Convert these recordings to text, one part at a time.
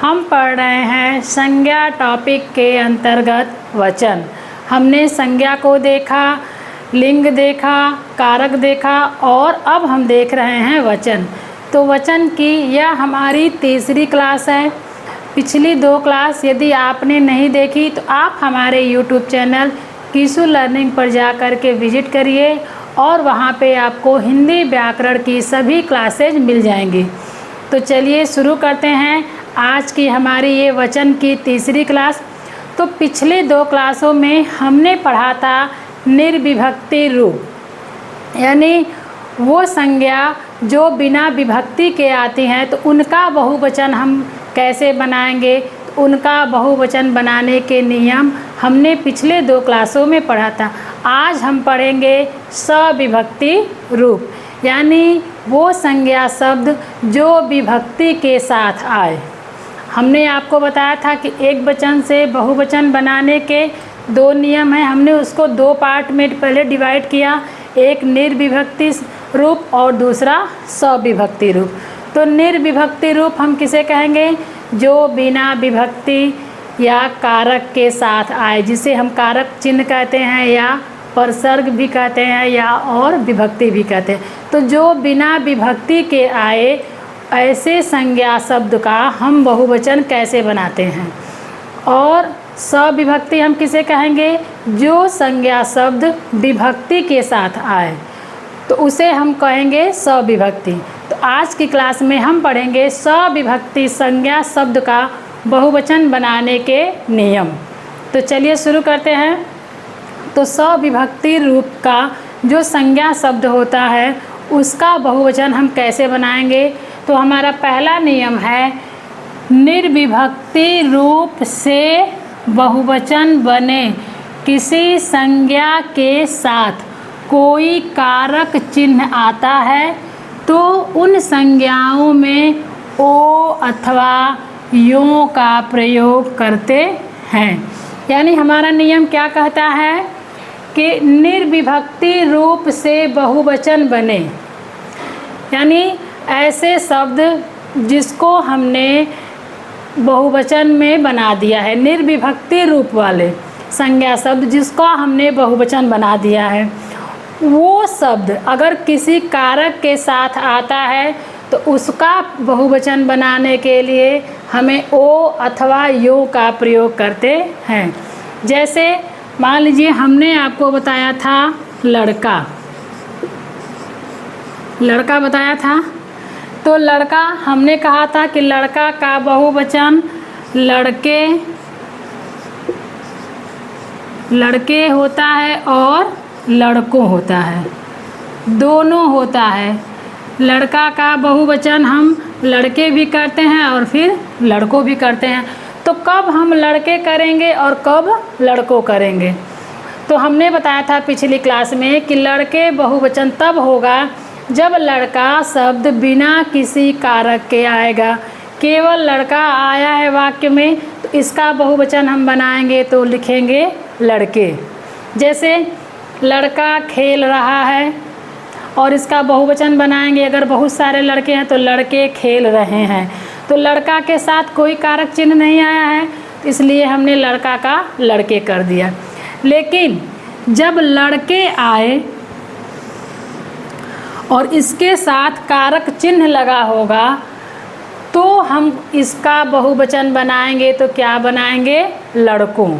हम पढ़ रहे हैं संज्ञा टॉपिक के अंतर्गत वचन। हमने संज्ञा को देखा, लिंग देखा, कारक देखा और अब हम देख रहे हैं वचन। तो वचन की यह हमारी तीसरी क्लास है। पिछली 2 क्लास यदि आपने नहीं देखी तो आप हमारे YouTube चैनल कीसू लर्निंग पर जा कर के विजिट करिए और वहाँ पे आपको हिंदी व्याकरण की सभी क्लासेज मिल जाएंगी। तो चलिए शुरू करते हैं आज की हमारी ये वचन की तीसरी क्लास। तो पिछले 2 क्लासों में हमने पढ़ा था निर्विभक्ति रूप, यानी वो संज्ञा जो बिना विभक्ति के आती हैं तो उनका बहुवचन हम कैसे बनाएंगे, तो उनका बहुवचन बनाने के नियम हमने पिछले 2 क्लासों में पढ़ा था। आज हम पढ़ेंगे सविभक्ति रूप, यानी वो संज्ञा शब्द जो विभक्ति के साथ आए। हमने आपको बताया था कि एक वचन से बहुवचन बनाने के 2 नियम हैं। हमने उसको 2 पार्ट में पहले डिवाइड किया, एक निर्विभक्ति रूप और दूसरा सविभक्ति रूप। तो निर्विभक्ति रूप हम किसे कहेंगे, जो बिना विभक्ति या कारक के साथ आए, जिसे हम कारक चिन्ह कहते हैं या परसर्ग भी कहते हैं या और विभक्ति भी कहते हैं। तो जो बिना विभक्ति के आए ऐसे संज्ञा शब्द का हम बहुवचन कैसे बनाते हैं। और सविभक्ति हम किसे कहेंगे, जो संज्ञा शब्द विभक्ति के साथ आए तो उसे हम कहेंगे सविभक्ति। तो आज की क्लास में हम पढ़ेंगे सविभक्ति संज्ञा शब्द का बहुवचन बनाने के नियम। तो चलिए शुरू करते हैं। तो सविभक्ति रूप का जो संज्ञा शब्द होता है उसका बहुवचन हम कैसे बनाएंगे। तो हमारा पहला नियम है, निर्विभक्ति रूप से बहुवचन बने किसी संज्ञा के साथ कोई कारक चिन्ह आता है तो उन संज्ञाओं में ओ अथवा यों का प्रयोग करते हैं। यानी हमारा नियम क्या कहता है कि निर्विभक्ति रूप से बहुवचन बने, यानी ऐसे शब्द जिसको हमने बहुवचन में बना दिया है, निर्विभक्ति रूप वाले संज्ञा शब्द जिसका हमने बहुवचन बना दिया है, वो शब्द अगर किसी कारक के साथ आता है तो उसका बहुवचन बनाने के लिए हमें ओ अथवा यो का प्रयोग करते हैं। जैसे मान लीजिए हमने आपको बताया था लड़का बताया था। तो लड़का हमने कहा था कि लड़का का बहुवचन लड़के होता है और लड़कों होता है, दोनों होता है। लड़का का बहुवचन हम लड़के भी करते हैं और फिर लड़कों भी करते हैं। तो कब हम लड़के करेंगे और कब लड़कों करेंगे, तो हमने बताया था पिछली क्लास में कि लड़के बहुवचन तब होगा जब लड़का शब्द बिना किसी कारक के आएगा। केवल लड़का आया है वाक्य में तो इसका बहुवचन हम बनाएंगे तो लिखेंगे लड़के। जैसे लड़का खेल रहा है और इसका बहुवचन बनाएंगे, अगर बहुत सारे लड़के हैं तो लड़के खेल रहे हैं। तो लड़का के साथ कोई कारक चिन्ह नहीं आया है इसलिए हमने लड़का का लड़के कर दिया। लेकिन जब लड़के आए और इसके साथ कारक चिन्ह लगा होगा तो हम इसका बहुवचन बनाएंगे तो क्या बनाएंगे, लड़कों।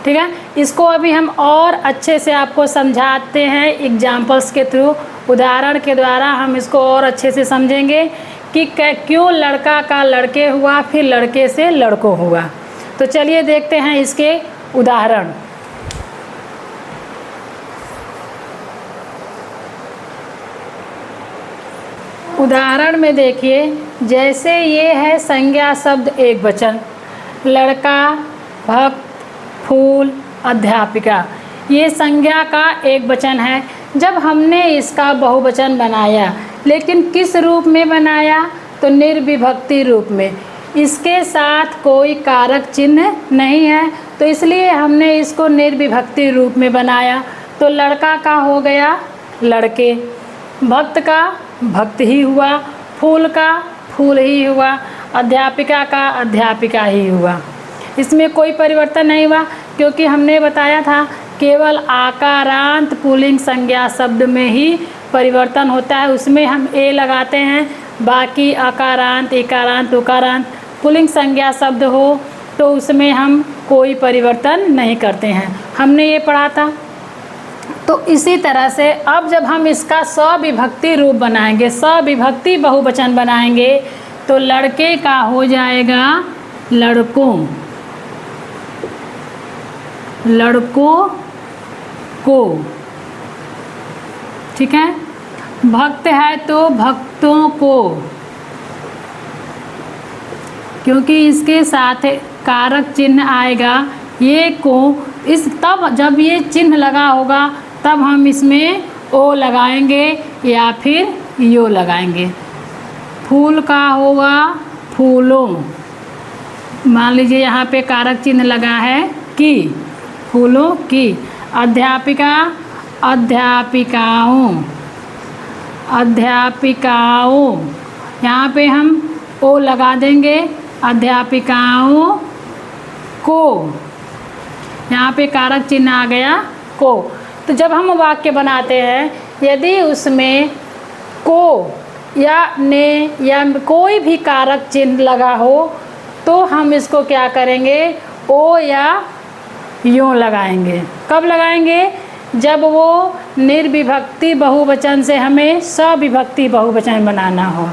ठीक है, इसको अभी हम और अच्छे से आपको समझाते हैं एग्जाम्पल्स के थ्रू, उदाहरण के द्वारा हम इसको और अच्छे से समझेंगे कि क्यों लड़का का लड़के हुआ फिर लड़के से लड़कों हुआ। तो चलिए देखते हैं इसके उदाहरण। उदाहरण में देखिए, जैसे ये है संज्ञा शब्द एक वचन, लड़का, भक्त, फूल, अध्यापिका, ये संज्ञा का एक वचन है। जब हमने इसका बहुवचन बनाया, लेकिन किस रूप में बनाया, तो निर्विभक्ति रूप में। इसके साथ कोई कारक चिन्ह नहीं है तो इसलिए हमने इसको निर्विभक्ति रूप में बनाया। तो लड़का का हो गया लड़के, भक्त का भक्त ही हुआ, फूल का फूल ही हुआ, अध्यापिका का अध्यापिका ही हुआ। इसमें कोई परिवर्तन नहीं हुआ, क्योंकि हमने बताया था केवल आकारांत पुल्लिंग संज्ञा शब्द में ही परिवर्तन होता है, उसमें हम ए लगाते हैं। बाकी आकारांत, इकारांत, उकारांत पुल्लिंग संज्ञा शब्द हो तो उसमें हम कोई परिवर्तन नहीं करते हैं, हमने ये पढ़ा था। तो इसी तरह से अब जब हम इसका सविभक्ति रूप बनाएंगे, सविभक्ति बहुवचन बनाएंगे, तो लड़के का हो जाएगा लड़कों, लड़कों को, ठीक है। भक्त है तो भक्तों को, क्योंकि इसके साथ कारक चिन्ह आएगा, ये को इस तब जब ये चिन्ह लगा होगा तब हम इसमें ओ लगाएंगे या फिर यो लगाएंगे। फूल का होगा फूलों, मान लीजिए यहाँ पे कारक चिन्ह लगा है की, फूलों की। अध्यापिका अध्यापिकाओं, अध्यापिकाओं, यहाँ पे हम ओ लगा देंगे, अध्यापिकाओं को, यहाँ पे कारक चिन्ह आ गया को। तो जब हम वाक्य बनाते हैं, यदि उसमें को या ने या कोई भी कारक चिन्ह लगा हो तो हम इसको क्या करेंगे, ओ या यों लगाएंगे। कब लगाएंगे, जब वो निर्विभक्ति बहुवचन से हमें सविभक्ति बहुवचन बनाना हो,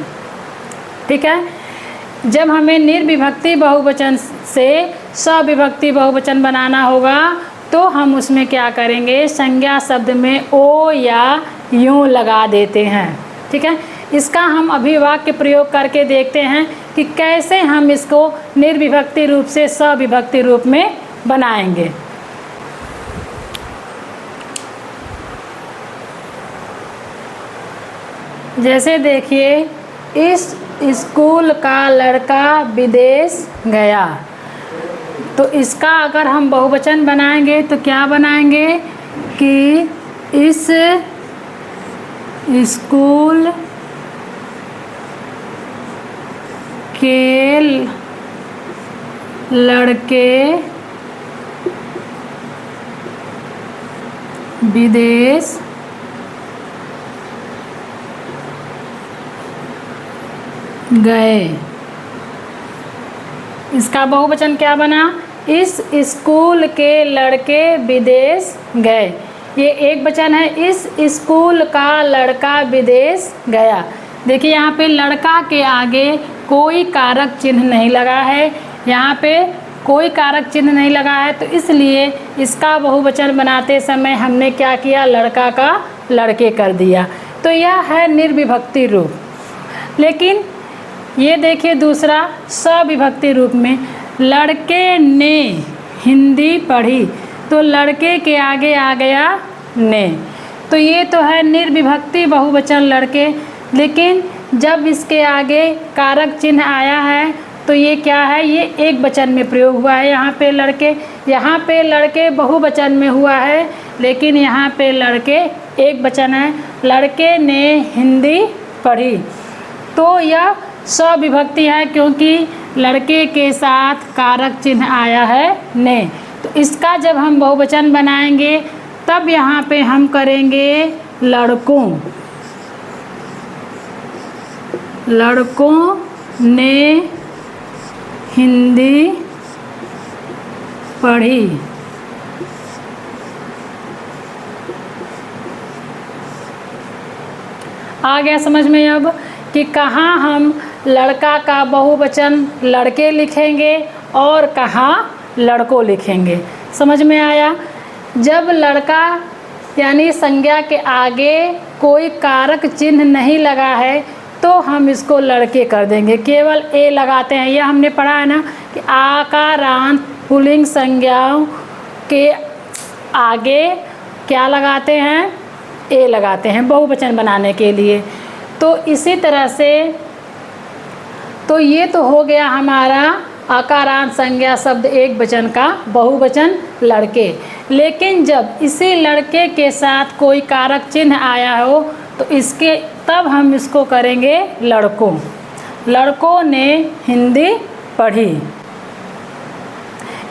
ठीक है। जब हमें निर्विभक्ति बहुवचन से सविभक्ति बहुवचन बनाना होगा तो हम उसमें क्या करेंगे, संज्ञा शब्द में ओ या यूं लगा देते हैं, ठीक है। इसका हम अभी वाक्य प्रयोग करके देखते हैं कि कैसे हम इसको निर्विभक्ति रूप से सविभक्ति रूप में बनाएंगे। जैसे देखिए, इस स्कूल का लड़का विदेश गया, तो इसका अगर हम बहुवचन बनाएंगे तो क्या बनाएंगे कि इस स्कूल के लड़के विदेश गए। इसका बहुवचन क्या बना, इस स्कूल के लड़के विदेश गए। ये एक वचन है, इस स्कूल का लड़का विदेश गया। देखिए यहाँ पे लड़का के आगे कोई कारक चिन्ह नहीं लगा है, यहाँ पे कोई कारक चिन्ह नहीं लगा है, तो इसलिए इसका बहुवचन बनाते समय हमने क्या किया, लड़का का लड़के कर दिया। तो यह है निर्विभक्ति रूप। लेकिन ये देखिए दूसरा सविभक्ति रूप में, लड़के ने हिंदी पढ़ी, तो लड़के के आगे आ गया ने, तो ये तो है निर्विभक्ति बहुवचन लड़के। लेकिन जब इसके आगे कारक चिन्ह आया है तो ये क्या है, ये एक वचन में प्रयोग हुआ है। यहाँ पे लड़के बहुवचन में हुआ है, लेकिन यहाँ पे लड़के एक वचन है। लड़के ने हिंदी पढ़ी, तो यह सविभक्ति है क्योंकि लड़के के साथ कारक चिन्ह आया है ने। तो इसका जब हम बहुवचन बनाएंगे तब यहाँ पे हम करेंगे लड़कों, लड़कों ने हिंदी पढ़ी। आ गया समझ में अब कि कहाँ हम लड़का का बहुवचन लड़के लिखेंगे और कहाँ लड़कों लिखेंगे। समझ में आया। जब लड़का यानी संज्ञा के आगे कोई कारक चिन्ह नहीं लगा है तो हम इसको लड़के कर देंगे, केवल ए लगाते हैं। यह हमने पढ़ा है ना कि आकारांत पुल्लिंग संज्ञाओं के आगे क्या लगाते हैं, ए लगाते हैं बहुवचन बनाने के लिए। तो इसी तरह से तो ये तो हो गया हमारा आकारांत संज्ञा शब्द एक वचन का बहुवचन लड़के। लेकिन जब इसी लड़के के साथ कोई कारक चिन्ह आया हो तो इसके तब हम इसको करेंगे लड़कों। लड़कों ने हिंदी पढ़ी।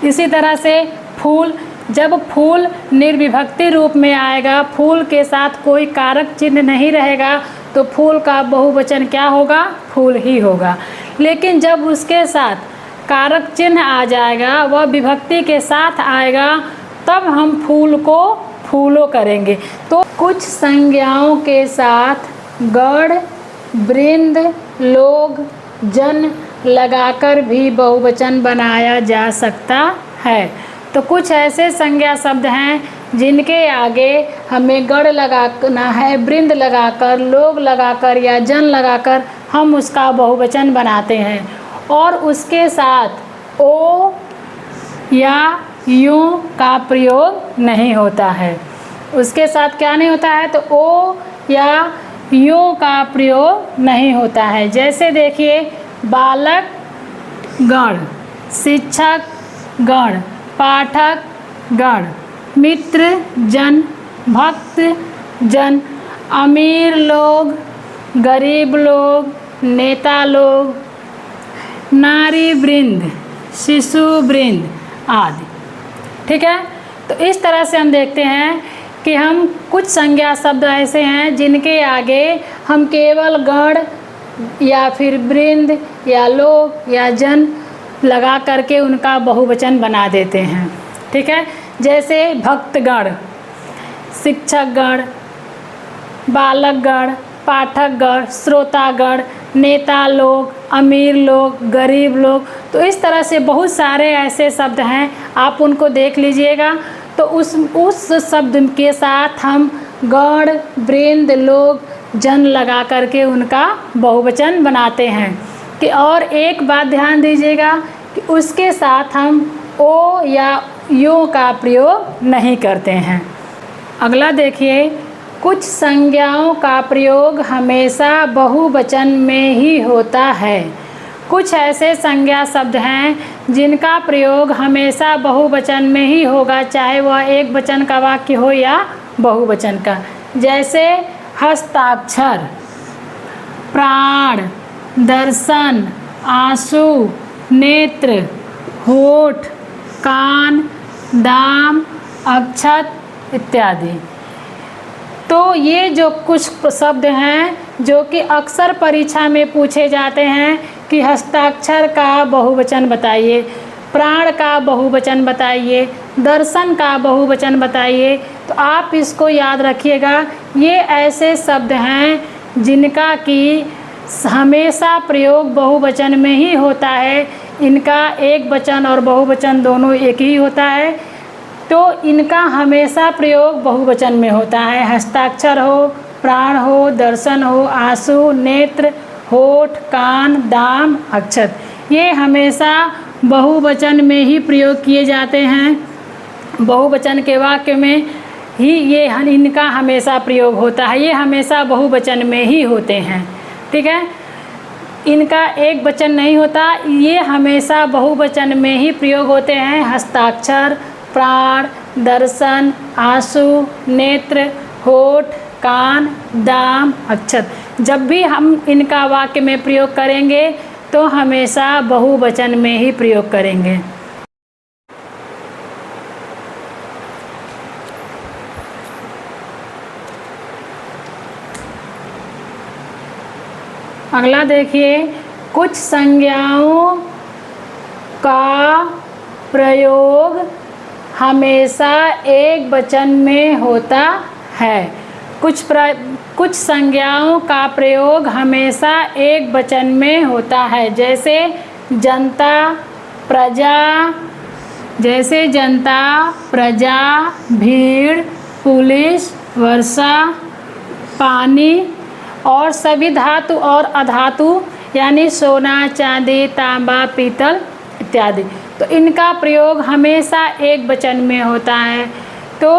इसी तरह से फूल, जब फूल निर्विभक्ति रूप में आएगा, फूल के साथ कोई कारक चिन्ह नहीं रहेगा, तो फूल का बहुवचन क्या होगा? फूल ही होगा। लेकिन जब उसके साथ कारक चिन्ह आ जाएगा, वह विभक्ति के साथ आएगा, तब हम फूल को फूलों करेंगे। तो कुछ संज्ञाओं के साथ गण, वृंद, लोग, जन लगाकर भी बहुवचन बनाया जा सकता है। तो कुछ ऐसे संज्ञा शब्द हैं जिनके आगे हमें गण लगाना है, वृंद लगाकर, लोग लगाकर या जन लगाकर हम उसका बहुवचन बनाते हैं, और उसके साथ ओ या यूं का प्रयोग नहीं होता है। उसके साथ क्या नहीं होता है? तो ओ या यूं का प्रयोग नहीं होता है। जैसे देखिए, बालक गण, शिक्षक गण, पाठक गण, मित्र जन, भक्त जन, अमीर लोग, गरीब लोग, नेता लोग, नारी वृंद, शिशु वृंद आदि। ठीक है। तो इस तरह से हम देखते हैं कि हम कुछ संज्ञा शब्द ऐसे हैं जिनके आगे हम केवल गण या फिर वृंद या लोग या जन लगा करके उनका बहुवचन बना देते हैं। ठीक है। जैसे भक्तगण, शिक्षकगण, बालकगण, पाठकगण, श्रोतागण, नेता लोग, अमीर लोग, गरीब लोग। तो इस तरह से बहुत सारे ऐसे शब्द हैं, आप उनको देख लीजिएगा। तो उस शब्द के साथ हम गण, वृंद, लोग, जन लगा करके उनका बहुवचन बनाते हैं। कि और एक बात ध्यान दीजिएगा कि उसके साथ हम ओ या यो का प्रयोग नहीं करते हैं। अगला देखिए, कुछ संज्ञाओं का प्रयोग हमेशा बहुवचन में ही होता है। कुछ ऐसे संज्ञा शब्द हैं जिनका प्रयोग हमेशा बहुवचन में ही होगा, चाहे वह एक वचन का वाक्य हो या बहुवचन का। जैसे हस्ताक्षर, प्राण, दर्शन, आंसू, नेत्र, होठ, कान, दाम, अक्षत इत्यादि। तो ये जो कुछ शब्द हैं जो कि अक्सर परीक्षा में पूछे जाते हैं कि हस्ताक्षर का बहुवचन बताइए, प्राण का बहुवचन बताइए, दर्शन का बहुवचन बताइए। तो आप इसको याद रखिएगा, ये ऐसे शब्द हैं जिनका कि हमेशा प्रयोग बहुवचन में ही होता है। इनका एक वचन और बहुवचन दोनों एक ही होता है, तो इनका हमेशा प्रयोग बहुवचन में होता है। हस्ताक्षर हो, प्राण हो, दर्शन हो, आंसू, नेत्र, होठ, कान, दाम, अक्षत, ये हमेशा बहुवचन में ही प्रयोग किए जाते हैं। बहुवचन के वाक्य में ही ये इनका हमेशा प्रयोग होता है, ये हमेशा बहुवचन में ही होते हैं। ठीक है। इनका एक वचन नहीं होता, ये हमेशा बहुवचन में ही प्रयोग होते हैं। हस्ताक्षर, प्राण, दर्शन, आंसू, नेत्र, होठ, कान, दाम, अक्षत, जब भी हम इनका वाक्य में प्रयोग करेंगे तो हमेशा बहुवचन में ही प्रयोग करेंगे। अगला देखिए, कुछ संज्ञाओं का प्रयोग हमेशा एक वचन में होता है। कुछ संज्ञाओं का प्रयोग हमेशा एक वचन में होता है। जैसे जनता, प्रजा, जैसे जनता, प्रजा, भीड़, पुलिस, वर्षा, पानी, और सभी धातु और अधातु यानी सोना, चांदी, तांबा, पीतल इत्यादि। तो इनका प्रयोग हमेशा एक वचन में होता है। तो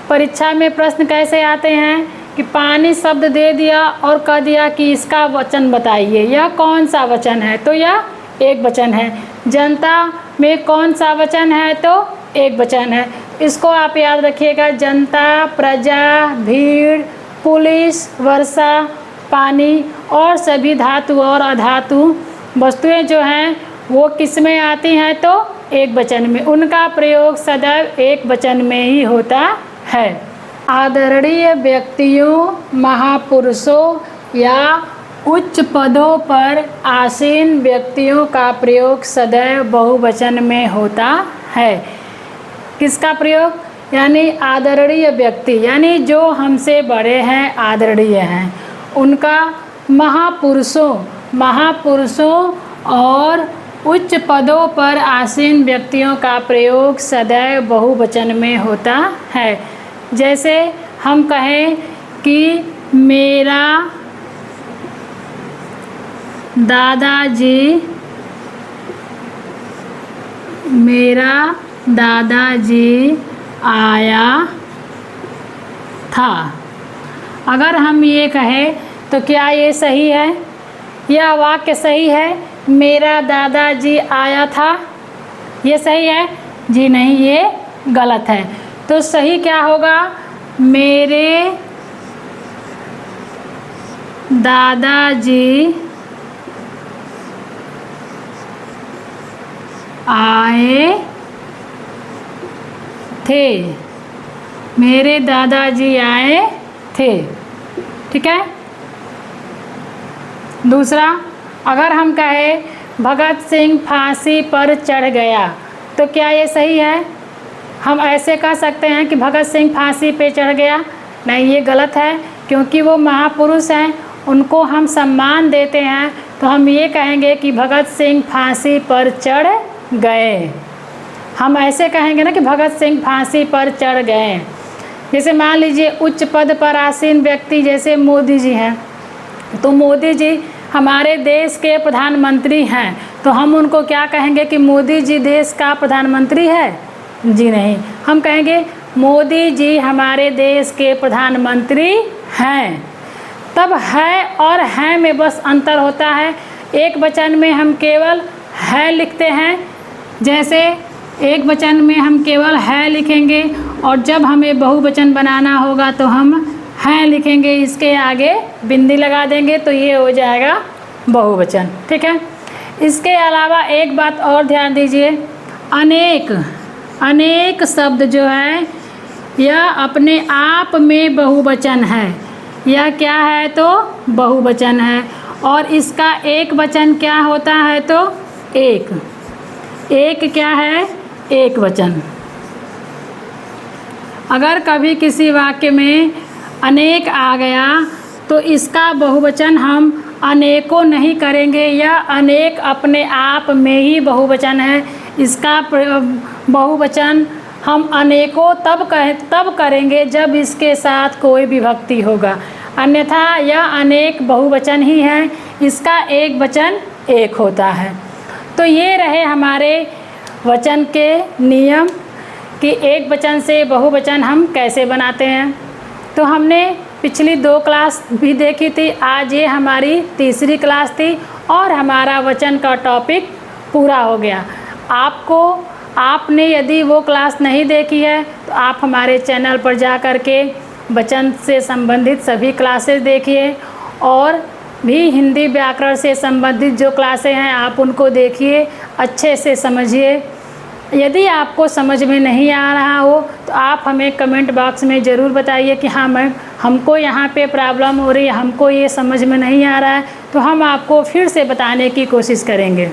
परीक्षा में प्रश्न कैसे आते हैं कि पानी शब्द दे दिया और कह दिया कि इसका वचन बताइए, यह कौन सा वचन है, तो यह एक वचन है। जनता में कौन सा वचन है, तो एक वचन है। इसको आप याद रखिएगा, जनता, प्रजा, भीड़, पुलिस, वर्षा, पानी और सभी धातु और अधातु वस्तुएं जो हैं वो किस में आती हैं, तो एक वचन में। उनका प्रयोग सदैव एक वचन में ही होता है। आदरणीय व्यक्तियों, महापुरुषों या उच्च पदों पर आसीन व्यक्तियों का प्रयोग सदैव बहुवचन में होता है। किसका प्रयोग? यानी आदरणीय व्यक्ति, यानी जो हमसे बड़े हैं, आदरणीय हैं, उनका महापुरुषों और उच्च पदों पर आसीन व्यक्तियों का प्रयोग सदैव बहुवचन में होता है। जैसे हम कहें कि मेरा दादाजी आया था। अगर हम ये कहें तो क्या ये सही है? यह वाक्य सही है? मेरा दादाजी आया था, ये सही है? जी नहीं, ये गलत है। तो सही क्या होगा? मेरे दादाजी आए थे। मेरे दादाजी आए थे। ठीक है। दूसरा, अगर हम कहें भगत सिंह फांसी पर चढ़ गया, तो क्या ये सही है? हम ऐसे कह सकते हैं कि भगत सिंह फांसी पे चढ़ गया? नहीं, ये गलत है, क्योंकि वो महापुरुष हैं, उनको हम सम्मान देते हैं। तो हम ये कहेंगे कि भगत सिंह फांसी पर चढ़ गए। हम ऐसे कहेंगे ना कि भगत सिंह फांसी पर चढ़ गए। जैसे मान लीजिए उच्च पद पर आसीन व्यक्ति जैसे मोदी जी हैं, तो मोदी जी हमारे देश के प्रधानमंत्री हैं, तो हम उनको क्या कहेंगे कि मोदी जी देश का प्रधानमंत्री है? जी नहीं, हम कहेंगे मोदी जी हमारे देश के प्रधानमंत्री हैं। तब है और हैं में बस अंतर होता है। एक वचन में हम केवल है लिखते हैं, जैसे एक वचन में हम केवल है लिखेंगे, और जब हमें बहुवचन बनाना होगा तो हम हैं लिखेंगे, इसके आगे बिंदी लगा देंगे, तो ये हो जाएगा बहुवचन। ठीक है। इसके अलावा एक बात और ध्यान दीजिए, अनेक शब्द जो है यह अपने आप में बहुवचन है। यह क्या है? तो बहुवचन है। और इसका एक वचन क्या होता है? तो एक क्या है? एक वचन। अगर कभी किसी वाक्य में अनेक आ गया तो इसका बहुवचन हम अनेकों नहीं करेंगे। यह अनेक अपने आप में ही बहुवचन है। इसका बहुवचन हम अनेकों तब करेंगे जब इसके साथ कोई विभक्ति होगा, अन्यथा यह अनेक बहुवचन ही है। इसका एक वचन एक होता है। तो ये रहे हमारे वचन के नियम कि एक वचन से बहुवचन हम कैसे बनाते हैं। तो हमने पिछली 2 क्लास भी देखी थी, आज ये हमारी तीसरी क्लास थी और हमारा वचन का टॉपिक पूरा हो गया। आपने यदि वो क्लास नहीं देखी है तो आप हमारे चैनल पर जा कर के वचन से संबंधित सभी क्लासेस देखिए, और भी हिंदी व्याकरण से संबंधित जो क्लासें हैं आप उनको देखिए, अच्छे से समझिए। यदि आपको समझ में नहीं आ रहा हो तो आप हमें कमेंट बॉक्स में ज़रूर बताइए कि हाँ मैम, हमको यहाँ पे प्रॉब्लम हो रही है, हमको ये समझ में नहीं आ रहा है, तो हम आपको फिर से बताने की कोशिश करेंगे।